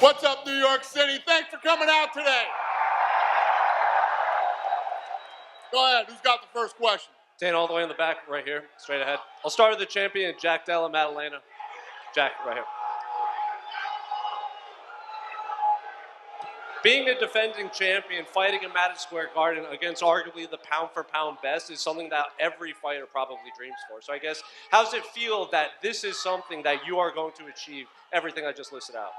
What's up, New York City? Thanks for coming out today. Go ahead. Who's got the first question? Dana, all the way in the back, right here, straight ahead. I'll start with the champion, Jack Della Maddalena. Jack, right here. Being a defending champion, fighting in Madison Square Garden against arguably the pound-for-pound best is something that every fighter probably dreams for. So I guess, how does it feel that this is something that you are going to achieve, everything I just listed out?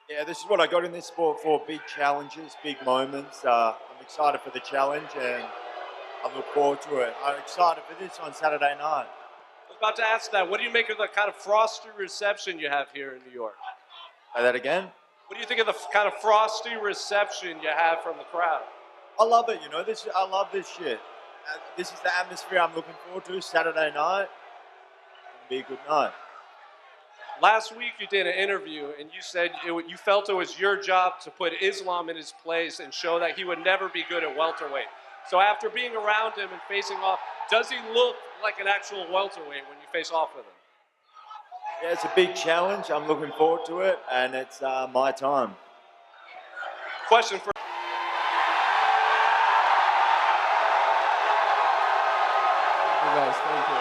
Yeah, this is what I got in this sport for, big challenges, big moments. I'm excited for the challenge and I look forward to it. I'm excited for this on Saturday night. I was about to ask that. What do you make of the kind of frosty reception you have here in New York? Say that again? What do you think of the kind of frosty reception you have from the crowd? I love it, you know. I love this shit. This is the atmosphere I'm looking forward to. Saturday night. It's going to be a good night. Last week you did an interview and you said you felt it was your job to put Islam in his place and show that he would never be good at welterweight. So after being around him and facing off, does he look like an actual welterweight when you face off with him? Yeah, it's a big challenge. I'm looking forward to it, and it's my time. Question for... Thank you, guys. Thank you.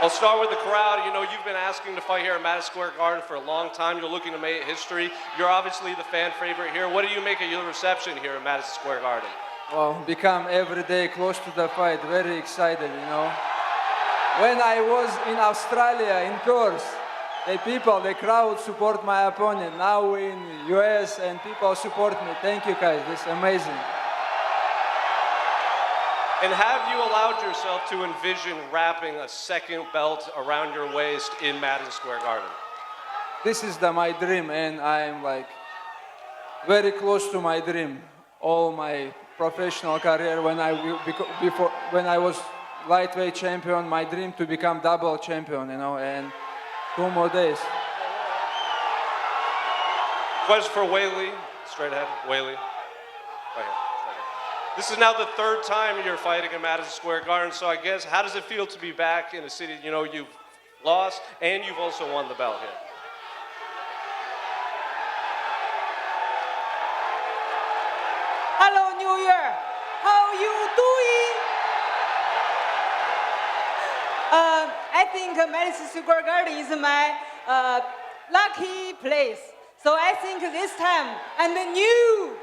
I'll start with the crowd. You know, you've been asking to fight here at Madison Square Garden for a long time. You're looking to make history. You're obviously the fan favorite here. What do you make of your reception here at Madison Square Garden? Well, become every day close to the fight. Very excited, you know. When I was in Australia, in Perth, the crowd support my opponent. Now in US and people support me. Thank you, guys. This is amazing. And have you allowed yourself to envision wrapping a second belt around your waist in Madison Square Garden? This is my dream, and I'm like very close to my dream. All my professional career, when I was lightweight champion, my dream to become double champion, you know, and 2 more days. Question for Weili, straight ahead, Weili, right here. This is now the 3rd time you're fighting in Madison Square Garden, so I guess, how does it feel to be back in a city, you know, you've lost and you've also won the belt here? Hello, New Year. How you doing? I think Madison Square Garden is my lucky place. So I think this time I'm new.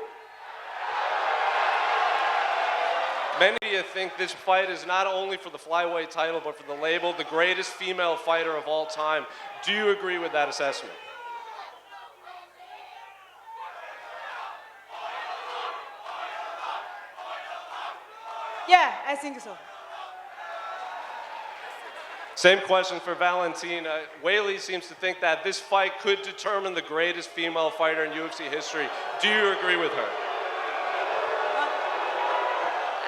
Many of you think this fight is not only for the flyweight title, but for the label, the greatest female fighter of all time. Do you agree with that assessment? Yeah, I think so. Same question for Valentina. Weili seems to think that this fight could determine the greatest female fighter in UFC history. Do you agree with her?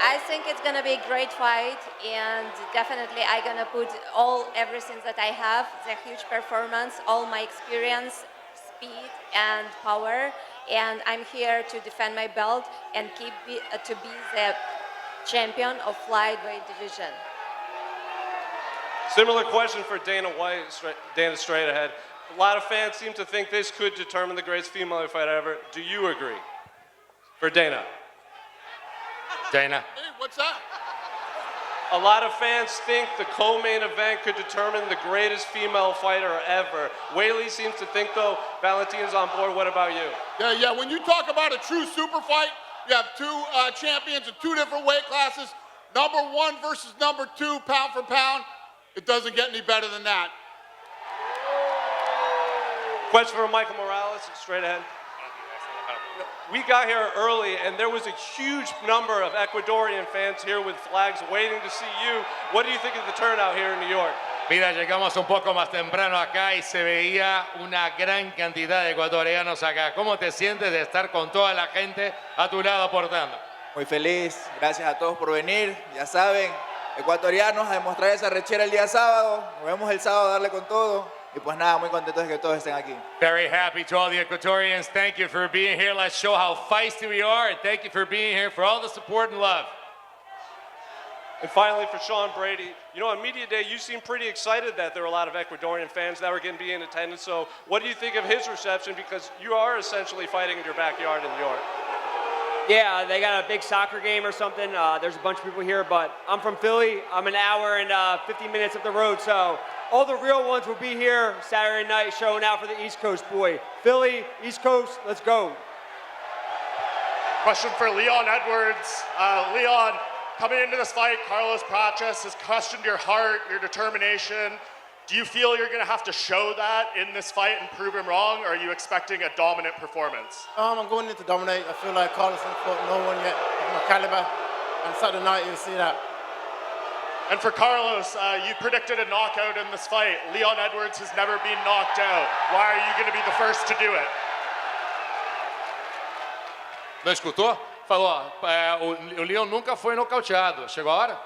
I think it's gonna be a great fight, and definitely I'm gonna put everything that I have, the huge performance, all my experience, speed and power, and I'm here to defend my belt and to be the champion of flyweight division. Similar question for Dana White, Dana straight ahead. A lot of fans seem to think this could determine the greatest female fight ever. Do you agree? For Dana. Dana. Hey, what's up? A lot of fans think the co-main event could determine the greatest female fighter ever. Weili seems to think, though, Valentina's on board. What about you? Yeah. When you talk about a true super fight, you have 2 champions in 2 different weight classes. Number 1 versus number 2, pound for pound. It doesn't get any better than that. Question for Michael Morales, straight ahead. We got here early, and there was a huge number of Ecuadorian fans here with flags waiting to see you. What do you think of the turnout here in New York? Mira, llegamos un poco más temprano acá y se veía una gran cantidad de ecuatorianos acá. ¿Cómo te sientes de estar con toda la gente a tu lado aportando? Muy feliz, gracias a todos por venir. Ya saben, ecuatorianos, a demostrar esa rechera el día sábado. Nos vemos el sábado a darle con todo. Y pues nada, muy contentos de que todos estén aquí. Very happy to all the Ecuadorians. Thank you for being here. Let's show how feisty we are. And thank you for being here, for all the support and love. And finally, for Sean Brady, you know, on Media Day, you seemed pretty excited that there were a lot of Ecuadorian fans that were going to be in attendance. So what do you think of his reception? Because you are essentially fighting in your backyard in New York. Yeah, they got a big soccer game or something. There's a bunch of people here, but I'm from Philly. I'm an hour and 50 minutes up the road, so all the real ones will be here Saturday night showing out for the East Coast boy. Philly, East Coast, let's go. Question for Leon Edwards. Leon, coming into this fight, Carlos Prates has questioned your heart, your determination. Do you feel you're going to have to show that in this fight and prove him wrong, or are you expecting a dominant performance? I'm going in to dominate. I feel like Carlos has fought no one yet of my caliber, and Saturday night you'll see that. And for Carlos, you predicted a knockout in this fight. Leon Edwards has never been knocked out. Why are you going to be the first to do it? Não escutou? Falou, o Leon nunca foi nocauteado. Chegou a hora?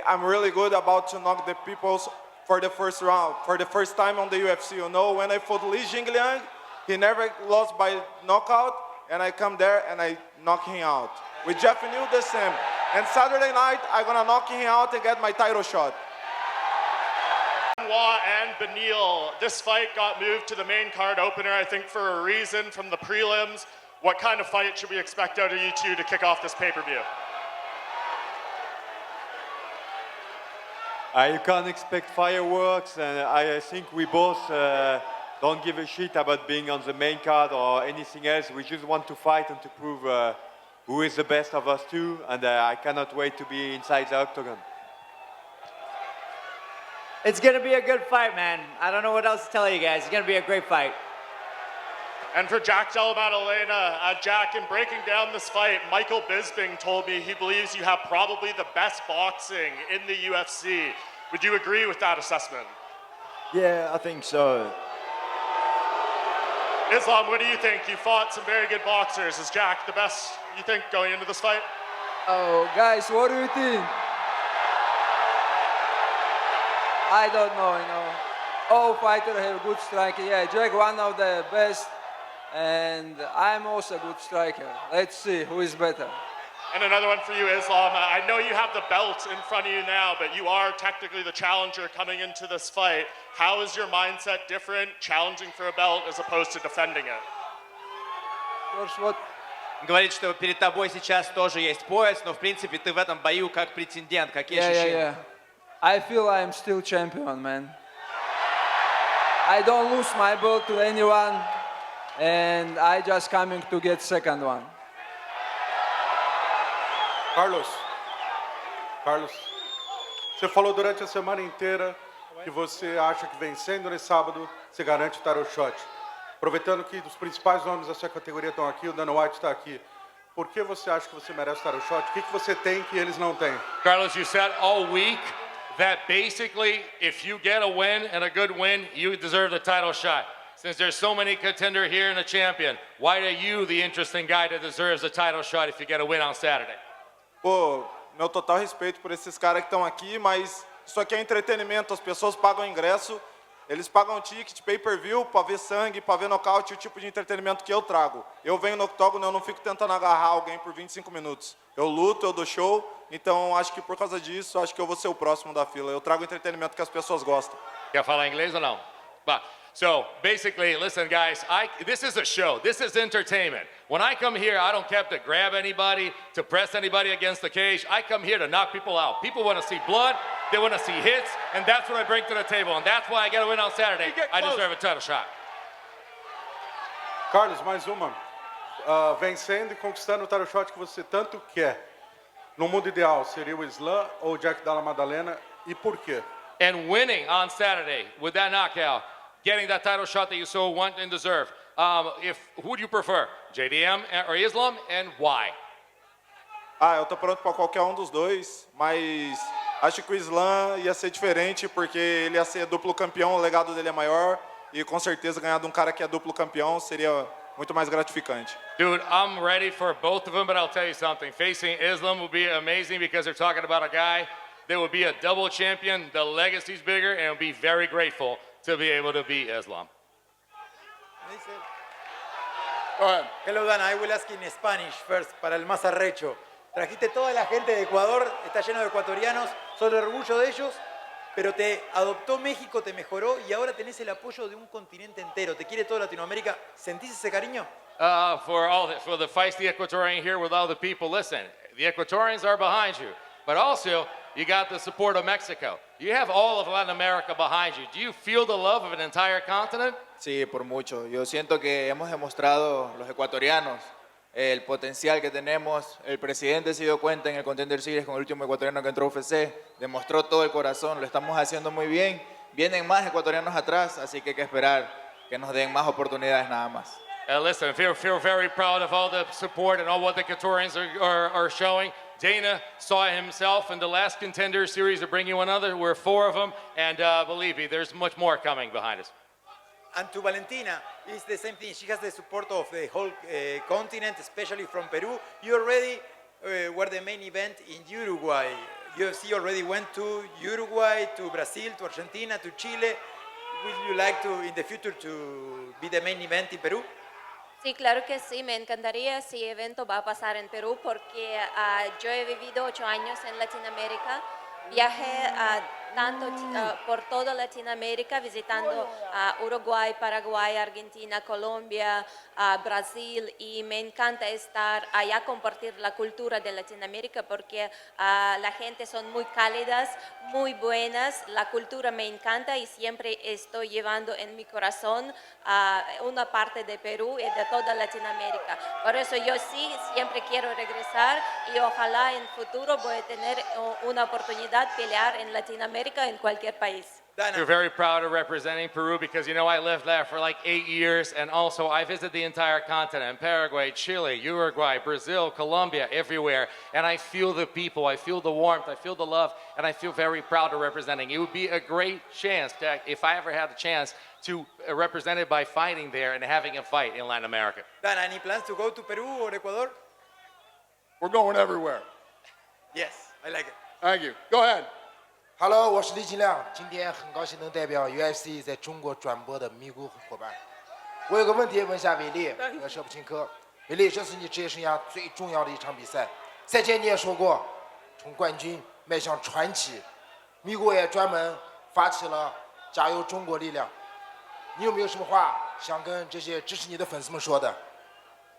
I'm really good about to knock the peoples for the first round, for the first time on the UFC. You know, when I fought Li Jingliang, he never lost by knockout, and I come there and I knock him out. With Jeff Neal, the same. And Saturday night, I'm gonna knock him out and get my title shot. Benoit and Benil, this fight got moved to the main card opener, I think for a reason from the prelims. What kind of fight should we expect out of you two to kick off this pay-per-view? You can't expect fireworks, and I think we both don't give a shit about being on the main card or anything else. We just want to fight and to prove who is the best of us two, and I cannot wait to be inside the octagon. It's going to be a good fight, man. I don't know what else to tell you guys. It's going to be a great fight. And for Jack Della Maddalena, Jack, in breaking down this fight, Michael Bisping told me he believes you have probably the best boxing in the UFC. Would you agree with that assessment? Yeah, I think so. Islam, what do you think? You fought some very good boxers. Is Jack the best, you think, going into this fight? Oh, guys, what do you think? I don't know, you know. All fighters have good striking. Yeah, Jack, one of the best. And I'm also a good striker. Let's see who is better. And another one for you, Islam. I know you have the belt in front of you now, but you are technically the challenger coming into this fight. How is your mindset different, challenging for a belt as opposed to defending it? What? Говорит, что перед тобой сейчас тоже есть пояс, но в принципе ты в этом бою как претендент. Какие ощущения? Yeah. I feel I'm still champion, man. I don't lose my belt to anyone. And I just coming to get second one. Carlos, você falou durante a semana inteira que você acha que vencendo nesse sábado, você garante o title shot. Aproveitando que os principais nomes da sua categoria estão aqui, o Dana White está aqui. Por que você acha que você merece o title shot? O que você tem que eles não têm? Carlos, you said all week that basically if you get a win and a good win, you deserve the title shot. Since there's so many contenders here and a champion, why are you the interesting guy that deserves a title shot if you get a win on Saturday? Pô, meu total respeito por esses caras que estão aqui, mas isso aqui é entretenimento, as pessoas pagam ingresso, eles pagam ticket, pay-per-view, para ver sangue, para ver nocaute, o tipo de entretenimento que eu trago. Eu venho no octógono, eu não fico tentando agarrar alguém por 25 minutos. Eu luto, eu dou show, então acho que por causa disso, acho que eu vou ser o próximo da fila. Eu trago entretenimento que as pessoas gostam. Quer falar inglês ou não? So basically, listen, guys, this is a show. This is entertainment. When I come here, I don't care to grab anybody, to press anybody against the cage. I come here to knock people out. People want to see blood. They want to see hits. And that's what I bring to the table. And that's why I get a win on Saturday. I deserve a title shot. Carlos, mais uma. Vencendo e conquistando o title shot que você tanto quer. No mundo ideal, seria o Islam ou o Jack Della Maddalena? E por quê? And winning on Saturday with that knockout, getting that title shot that you so want and deserve. Who do you prefer, JDM or Islam, and why? Eu tô pronto para qualquer um dos dois, mas acho que o Islam ia ser diferente porque ele ia ser duplo campeão, o legado dele é maior e com certeza ganhar de um cara que é duplo campeão seria muito mais gratificante. Dude, I'm ready for both of them, but I'll tell you something. Facing Islam will be amazing because they're talking about a guy that will be a double champion. The legacy's bigger, and will be very grateful to be able to beat Islam. Go ahead. Hello, Dan. I will ask in Spanish first, para el más arrecho. Trajiste toda la gente de Ecuador, está lleno de ecuatorianos, sos el orgullo de ellos, pero te adoptó México, te mejoró y ahora tenés el apoyo de un continente entero. Te quiere toda Latinoamérica. ¿Sentís ese cariño? For the feisty Ecuadorian here with all the people, listen, the Ecuadorians are behind you, but also you got the support of Mexico. You have all of Latin America behind you. Do you feel the love of an entire continent? Sí, por mucho. Yo siento que hemos demostrado, los ecuatorianos, el potencial que tenemos. El presidente se dio cuenta en el Contender Series con el último ecuatoriano que entró a UFC. Demostró todo el corazón, lo estamos haciendo muy bien. Vienen más ecuatorianos atrás, así que hay que esperar que nos den más oportunidades nada más. Listen, feel very proud of all the support and all what the Ecuadorians are showing. Dana saw himself in the last Contender Series to bring you another. We're 4 of them, and believe me, there's much more coming behind us. And to Valentina, it's the same thing. She has the support of the whole continent, especially from Peru. You already were the main event in Uruguay. UFC already went to Uruguay, to Brazil, to Argentina, to Chile. Would you like to, in the future, to be the main event in Peru? Sí, claro que sí, me encantaría si el evento va a pasar en Perú porque yo he vivido 8 años en Latinoamérica, viajé por toda Latinoamérica visitando Uruguay, Paraguay, Argentina, Colombia, Brasil y me encanta estar allá, compartir la cultura de Latinoamérica porque la gente son muy cálidas, muy buenas, la cultura me encanta y siempre estoy llevando en mi corazón una parte de Perú y de toda Latinoamérica. Por eso yo sí siempre quiero regresar y ojalá en el futuro voy a tener una oportunidad de pelear en Latinoamérica en cualquier país. You're very proud of representing Peru because, you know, I lived there for like 8 years, and also I visited the entire continent, Paraguay, Chile, Uruguay, Brazil, Colombia, everywhere, and I feel the people, I feel the warmth, I feel the love, and I feel very proud of representing. It would be a great chance, to, if I ever had the chance, to represent it by fighting there and having a fight in Latin America. Dan, any plans to go to Peru or Ecuador? We're going everywhere. Yes, I like it. Thank you. Go ahead. Hello， 我是李金亮，今天很高兴能代表 UFC 在中国转播的咪咕伙伴。我有个问题问一下韦利和舍甫琴科。韦利，这是你职业生涯最重要的一场比赛，赛前你也说过，从冠军迈向传奇。咪咕也专门发起了加油中国力量。你有没有什么话想跟这些支持你的粉丝们说的？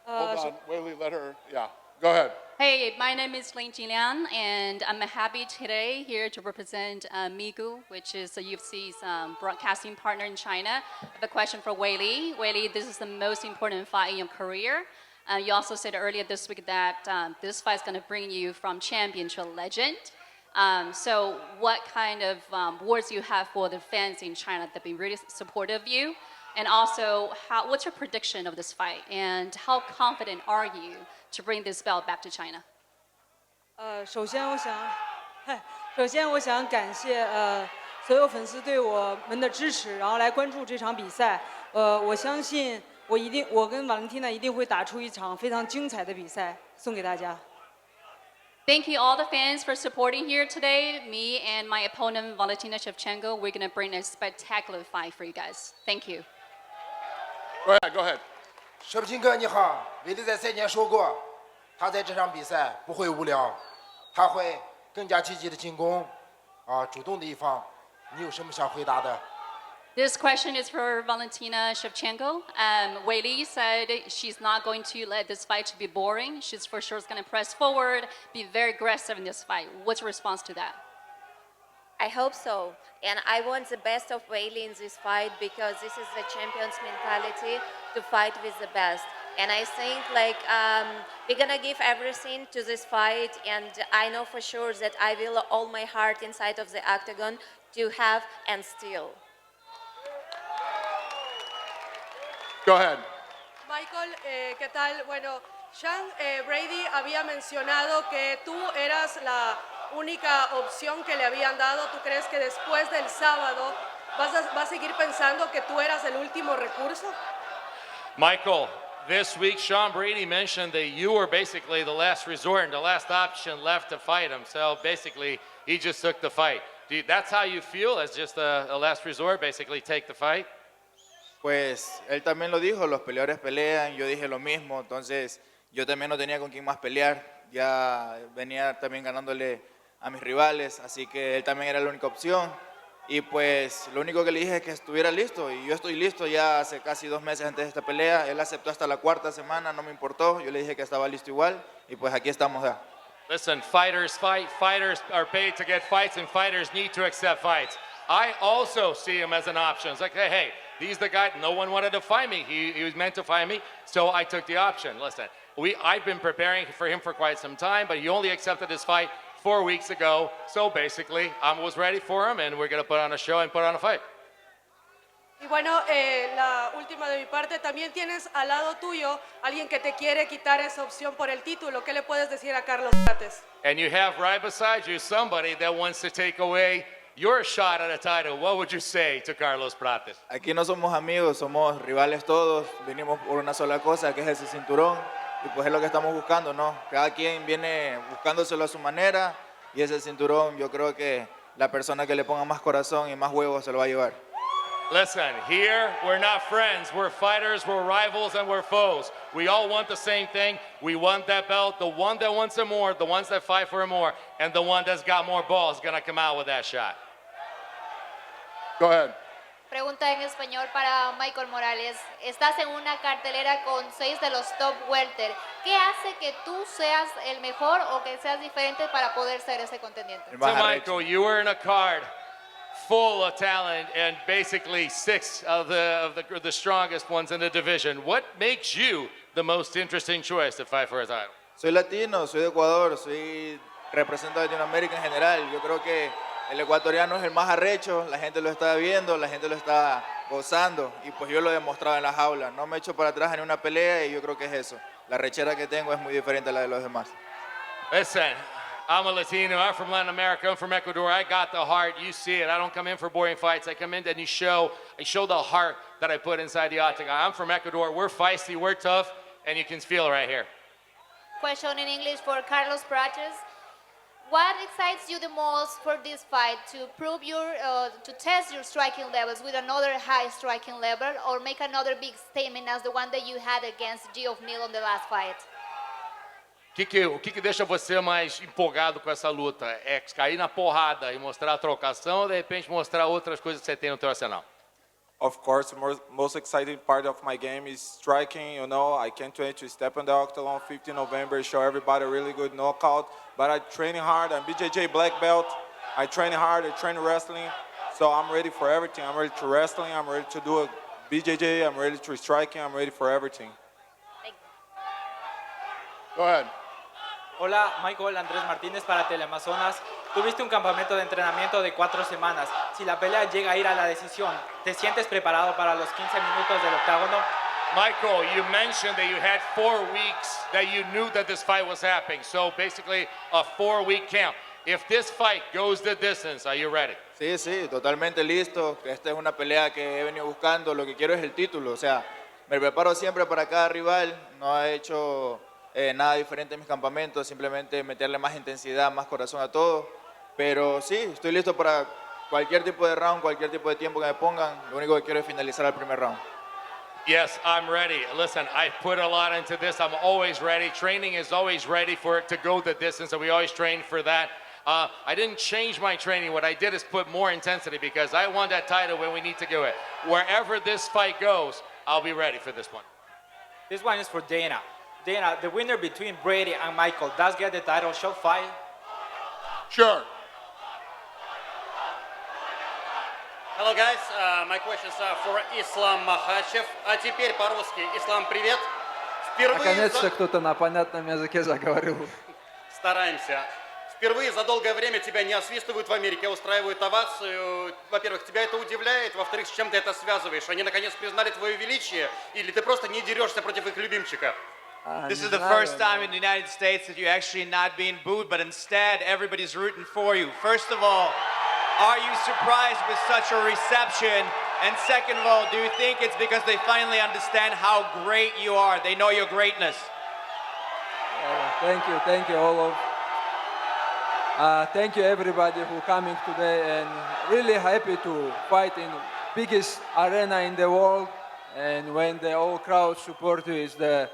Hold on, Weili, let her. Yeah, go ahead. Hey, my name is Lin Jilian, and I'm happy today here to represent Migu, which is the UFC's broadcasting partner in China. I have a question for Weili. Weili, this is the most important fight in your career. You also said earlier this week that this fight is going to bring you from champion to a legend. So what kind of words do you have for the fans in China that have been really supportive of you? And also, what's your prediction of this fight? And how confident are you to bring this belt back to China? 首先我想感谢所有粉丝对我们的支持，然后来关注这场比赛。我相信我跟瓦伦蒂娜一定会打出一场非常精彩的比赛，送给大家。Thank you all the fans for supporting here today. Me and my opponent Valentina Shevchenko, we're gonna bring a spectacular fight for you guys. Thank you. Go ahead, go ahead. 舍甫琴科你好，韦利在赛前说过，他在这场比赛不会无聊，他会更加积极的进攻，主动的一方。你有什么想回答的？ This question is for Valentina Shevchenko. Weili said she's not going to let this fight to be boring. She's for sure going to press forward, be very aggressive in this fight. What's your response to that? I hope so. And I want the best of Weili in this fight because this is the champion's mentality to fight with the best. And I think we're gonna give everything to this fight, and I know for sure that I will all my heart inside of the octagon to have and steal. Go ahead. Michael, ¿qué tal? Bueno, Zhang Brady había mencionado que tú eras la única opción que le habían dado. ¿Tú crees que después del sábado vas a seguir pensando que tú eras el último recurso? Michael, this week Sean Brady mentioned that you were basically the last resort and the last option left to fight him. So basically, he just took the fight. That's how you feel, as just a last resort, basically take the fight? Pues él también lo dijo, los peleadores pelean, yo dije lo mismo, entonces yo también no tenía con quién más pelear. Ya venía también ganándole a mis rivales, así que él también era la única opción. Y pues lo único que le dije es que estuviera listo, y yo estoy listo ya hace casi 2 meses antes de esta pelea. Él aceptó hasta la 4ª semana, no me importó, yo le dije que estaba listo igual, y pues aquí estamos ya. Listen, fighters fight, fighters are paid to get fights, and fighters need to accept fights. I also see him as an option. It's like, hey, he's the guy, no one wanted to fight me. He was meant to fight me, so I took the option. Listen, I've been preparing for him for quite some time, but he only accepted his fight 4 weeks ago. So basically, I was ready for him, and we're going to put on a show and put on a fight. Y bueno, la última de mi parte, también tienes al lado tuyo alguien que te quiere quitar esa opción por el título. ¿Qué le puedes decir a Carlos Prates? And you have right beside you somebody that wants to take away your shot at a title. What would you say to Carlos Prates? Aquí no somos amigos, somos rivales todos, venimos por una sola cosa, que es ese cinturón, y pues es lo que estamos buscando, ¿no? Cada quien viene buscándoselo a su manera, y ese cinturón yo creo que la persona que le ponga más corazón y más huevos se lo va a llevar. Listen, here we're not friends, we're fighters, we're rivals, and we're foes. We all want the same thing. We want that belt. The one that wants it more, the ones that fight for it more, and the one that's got more balls is gonna come out with that shot. Go ahead. Pregunta en español para Michael Morales. Estás en una cartelera con 6 de los top welter. ¿Qué hace que tú seas el mejor o que seas diferente para poder ser ese contendiente? So Michael, you were in a card full of talent and basically 6 of the strongest ones in the division. What makes you the most interesting choice to fight for a title? Soy latino, soy de Ecuador, represento a Latinoamérica en general. Yo creo que el ecuatoriano es el más arrecho, la gente lo está viendo, la gente lo está gozando, y pues yo lo he demostrado en la jaula. No me echo para atrás en una pelea, y yo creo que es eso. La rechera que tengo es muy diferente a la de los demás. Listen, I'm a Latino, I'm from Latin America, I'm from Ecuador, I got the heart, you see it. I don't come in for boring fights, I come in and I show the heart that I put inside the octagon. I'm from Ecuador, we're feisty, we're tough, and you can feel it right here. Question in English for Carlos Prates. What excites you the most for this fight? To prove to test your striking levels with another high striking level, or make another big statement as the one that you had against Geoff Neal on the last fight? O que deixa você mais empolgado com essa luta? É cair na porrada e mostrar a trocação, ou de repente mostrar outras coisas que você tem no teu arsenal? Of course, the most exciting part of my game is striking. You know, I can't wait to step on the octagon 15 November, show everybody a really good knockout. But I'm training hard. I'm BJJ black belt. I train hard. I train wrestling. So I'm ready for everything. I'm ready to wrestling. I'm ready to do a BJJ. I'm ready to striking. I'm ready for everything. Go ahead. Hola, Michael, Andrés Martínez para Teleamazonas. Tuviste un campamento de entrenamiento de 4 semanas. Si la pelea llega a ir a la decisión, ¿te sientes preparado para los 15 minutos del octágono? Michael, you mentioned that you had 4 weeks that you knew that this fight was happening. So basically a 4-week camp. If this fight goes the distance, are you ready? Sí, totalmente listo. Esta es una pelea que he venido buscando. Lo que quiero es el título. O sea, me preparo siempre para cada rival. No he hecho nada diferente en mis campamentos. Simplemente meterle más intensidad, más corazón a todo. Pero sí, estoy listo para cualquier tipo de round, cualquier tipo de tiempo que me pongan. Lo único que quiero es finalizar el primer round. Yes, I'm ready. Listen, I put a lot into this. I'm always ready. Training is always ready for it to go the distance, and we always train for that. I didn't change my training. What I did is put more intensity because I want that title when we need to go it. Wherever this fight goes, I'll be ready for this one. This one is for Dana. Dana, the winner between Brady and Michael does get the title shot fight? Sure. Hello guys, my questions are for Islam Makhachev. А теперь по-русски. Ислам, привет. Наконец-то кто-то на понятном языке заговорил. Стараемся. Впервые за долгое время тебя не освистывают в Америке, а устраивают овацию. Во-первых, тебя это удивляет, во-вторых, с чем ты это связываешь? Они наконец признали твое величие, или ты просто не дерешься против их любимчика? This is the first time in the United States that you're actually not being booed, but instead everybody's rooting for you. First of all, are you surprised with such a reception? And second of all, do you think it's because they finally understand how great you are? They know your greatness. Thank you, all of. Thank you everybody who coming today, and really happy to fight in biggest arena in the world. And when the whole crowd support you, is the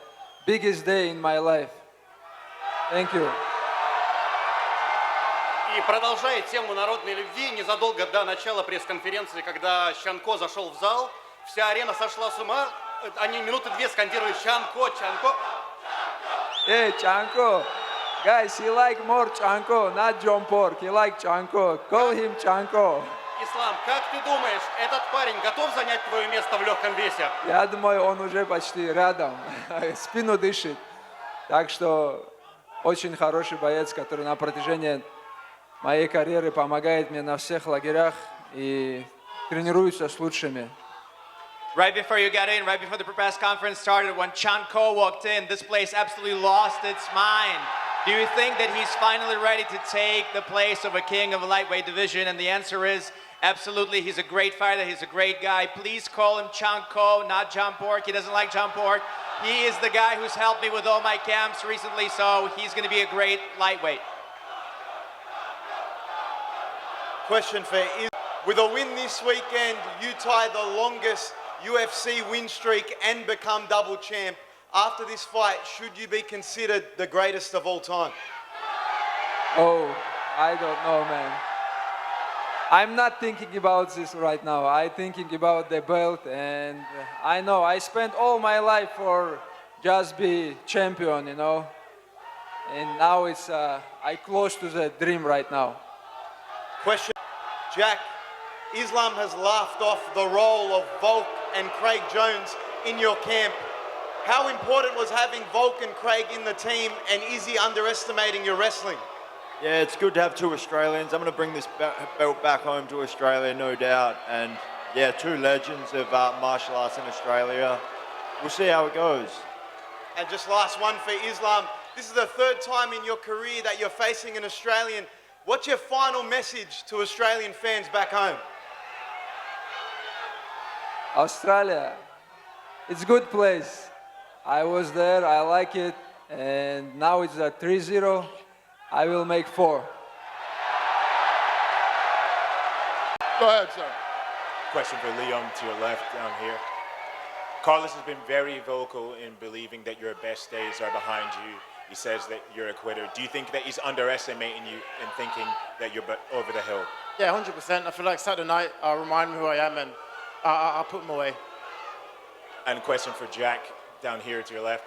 biggest day in my life. Thank you. И продолжая тему народной любви, незадолго до начала пресс-конференции, когда Чанко зашел в зал, вся арена сошла с ума. Они минуты две скандировали «Чанко, Чанко». Hey, Chanko. Guys, he like more Chanko, not John Pork. He like Chanko. Call him Chanko. Ислам, как ты думаешь, этот парень готов занять твое место в легком весе? Я думаю, он уже почти рядом. Спину дышит. Так что очень хороший боец, который на протяжении моей карьеры помогает мне на всех лагерях и тренируется с лучшими. Right before you got in, right before the press conference started, when Chanko walked in, this place absolutely lost its mind. Do you think that he's finally ready to take the place of a king of a lightweight division? And the answer is absolutely. He's a great fighter. He's a great guy. Please call him Chanko, not John Pork. He doesn't like John Pork. He is the guy who's helped me with all my camps recently, so he's going to be a great lightweight. Question for is, with a win this weekend, you tie the longest UFC win streak and become double champ. After this fight, should you be considered the greatest of all time? Oh, I don't know, man. I'm not thinking about this right now. I'm thinking about the belt, and I know I spent all my life for just be champion, you know. And now it's I close to the dream right now. Question, Jack. Islam has laughed off the role of Volk and Craig Jones in your camp. How important was having Volk and Craig in the team, and is he underestimating your wrestling? Yeah, it's good to have two Australians. I'm going to bring this belt back home to Australia, no doubt. And yeah, two legends of martial arts in Australia. We'll see how it goes. And just last one for Islam. This is the third time in your career that you're facing an Australian. What's your final message to Australian fans back home? Australia, it's a good place. I was there, I like it, and now it's a 3-0. I will make 4. Go ahead, sir. Question for Leon to your left down here. Carlos has been very vocal in believing that your best days are behind you. He says that you're a quitter. Do you think that he's underestimating you and thinking that you're over the hill? Yeah, 100%. I feel like Saturday night remind me who I am, and I'll put him away. And a question for Jack down here to your left.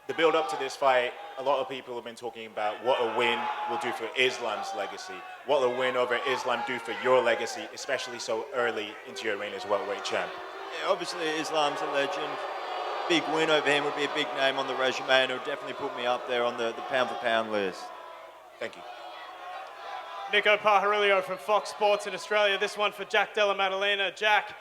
The build up to this fight, a lot of people have been talking about what a win will do for Islam's legacy. What will a win over Islam do for your legacy, especially so early into your reign as welterweight champ? Yeah, obviously Islam's a legend. Big win over him would be a big name on the resume, and it would definitely put me up there on the pound-for-pound list. Thank you. Nico Pajarillo from Fox Sports in Australia. This one for Jack Della Maddalena. Jack,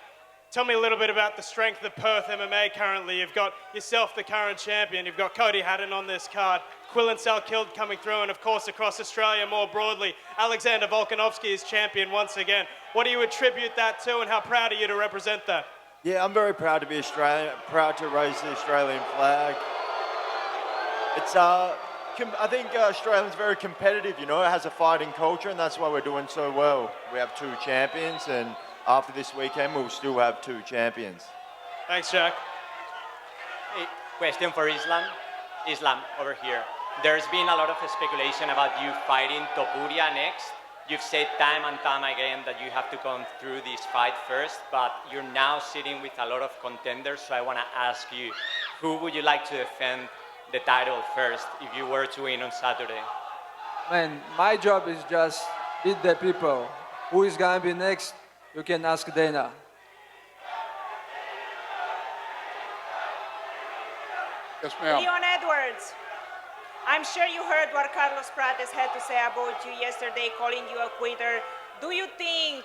tell me a little bit about the strength of Perth MMA currently. You've got yourself, the current champion. You've got Cody Haddon on this card. Quillan Salkild coming through, and of course across Australia more broadly, Alexander Volkanovski is champion once again. What do you attribute that to, and how proud are you to represent that? Yeah, I'm very proud to be Australian, proud to raise the Australian flag. It's, I think Australia's very competitive, you know, it has a fighting culture, and that's why we're doing so well. We have 2 champions, and after this weekend, we'll still have 2 champions. Thanks, Jack. Hey, question for Islam. Islam, over here. There's been a lot of speculation about you fighting Topuria next. You've said time and time again that you have to come through this fight first, but you're now sitting with a lot of contenders, so I want to ask you, who would you like to defend the title first if you were to win on Saturday? Man, my job is just beat the people. Who is gonna be next? You can ask Dana. Yes, ma'am. Leon Edwards, I'm sure you heard what Carlos Prates had to say about you yesterday, calling you a quitter. Do you think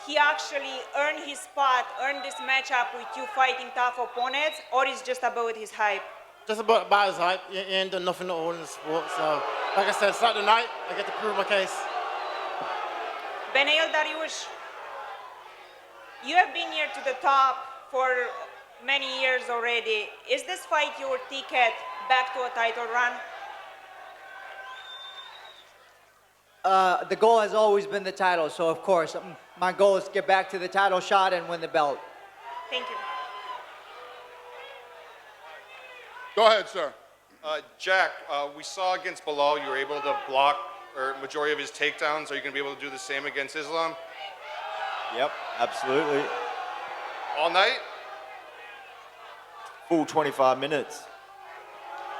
he actually earned his spot, earned this matchup with you fighting tough opponents, or is just about his hype? Just about his hype. He ain't done nothing at all in the sport. So, like I said, Saturday night, I get to prove my case. Beneil Dariush, you have been here to the top for many years already. Is this fight your ticket back to a title run? The goal has always been the title, so of course, my goal is to get back to the title shot and win the belt. Thank you. Go ahead, sir. Jack, we saw against Bilal you were able to block or majority of his takedowns. Are you going to be able to do the same against Islam? Yep, absolutely. All night? Full 25 minutes.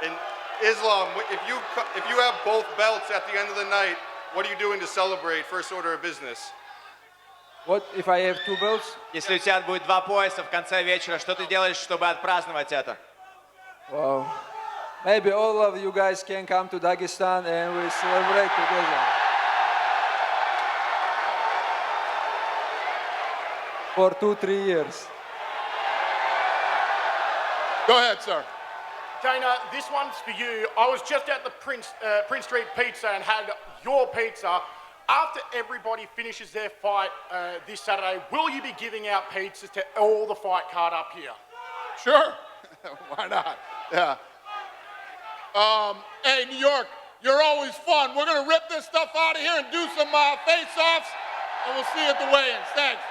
And Islam, if you have both belts at the end of the night, what are you doing to celebrate first order of business? What if I have 2 belts? Если у тебя будет 2 пояса в конце вечера, что ты делаешь, чтобы отпраздновать это? Wow. Maybe all of you guys can come to Dagestan and we celebrate together. For 2-3 years. Go ahead, sir. Dana, this one's for you. I was just at the Prince Street Pizza and had your pizza. After everybody finishes their fight this Saturday, will you be giving out pizzas to all the fight card up here? Sure. Why not? Yeah. Hey, New York, you're always fun. We're going to rip this stuff out of here and do some face-offs, and we'll see you at the weigh-ins. Thanks.